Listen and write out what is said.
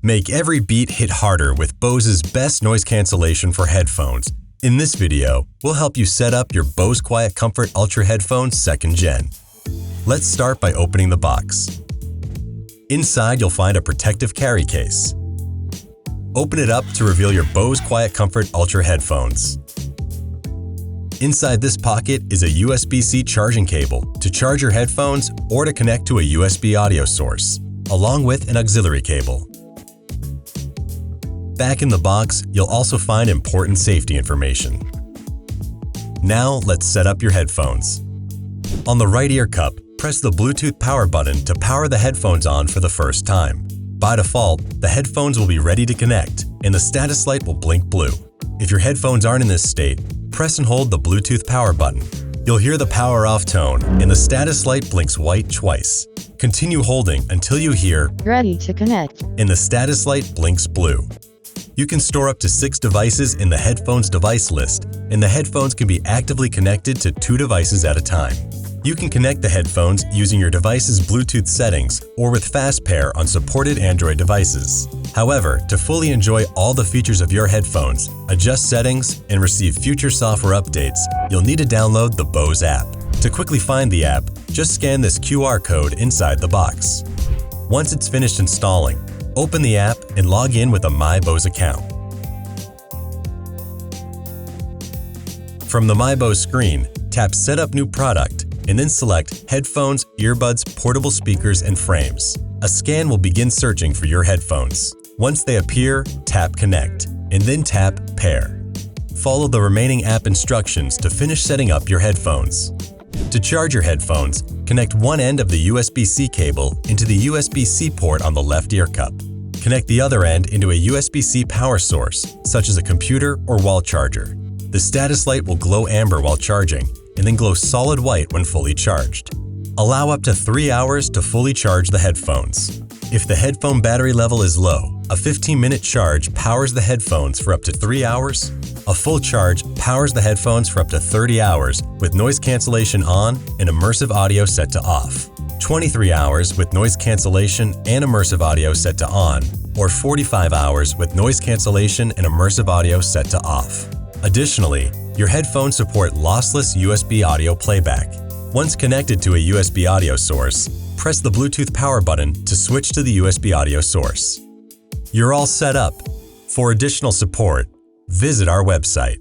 Make every beat hit harder with Bose's best noise cancellation for headphones. In this video, we'll help you set up your Bose QuietComfort Ultra Headphones 2nd Gen. Let's start by opening the box. Inside, you'll find a protective carry case. Open it up to reveal your Bose QuietComfort Ultra Headphones. Inside this pocket is a USB-C charging cable to charge your headphones or to connect to a USB audio source, along with an auxiliary cable. Back in the box, you'll also find important safety information. Now, let's set up your headphones. On the right ear cup, press the Bluetooth power button to power the headphones on for the first time. By default, the headphones will be ready to connect, and the status light will blink blue. If your headphones aren't in this state, press and hold the Bluetooth power button. You'll hear the power off tone, and the status light blinks white twice. Continue holding until you hear "Ready to connect," and the status light blinks blue. You can store up to 6 devices in the headphones device list, and the headphones can be actively connected to 2 devices at a time. You can connect the headphones using your device's Bluetooth settings or with Fast Pair on supported Android devices. However, to fully enjoy all the features of your headphones, adjust settings, and receive future software updates, you'll need to download the Bose app. To quickly find the app, just scan this QR code inside the box. Once it's finished installing, open the app and log in with a My Bose account. From the My Bose screen, tap Set Up New Product and then select Headphones, Earbuds, Portable Speakers, and Frames. A scan will begin searching for your headphones. Once they appear, tap Connect and then tap Pair. Follow the remaining app instructions to finish setting up your headphones. To charge your headphones, connect one end of the USB-C cable into the USB-C port on the left ear cup. Connect the other end into a USB-C power source, such as a computer or wall charger. The status light will glow amber while charging, and then glow solid white when fully charged. Allow up to 3 hours to fully charge the headphones. If the headphone battery level is low, a 15-minute charge powers the headphones for up to 3 hours. A full charge powers the headphones for up to 30 hours with noise cancellation on and immersive audio set to off. 23 hours with noise cancellation and immersive audio set to on, or 45 hours with noise cancellation and immersive audio set to off. Additionally, your headphones support lossless USB audio playback. Once connected to a USB audio source, press the Bluetooth power button to switch to the USB audio source. You're all set up. For additional support, visit our website.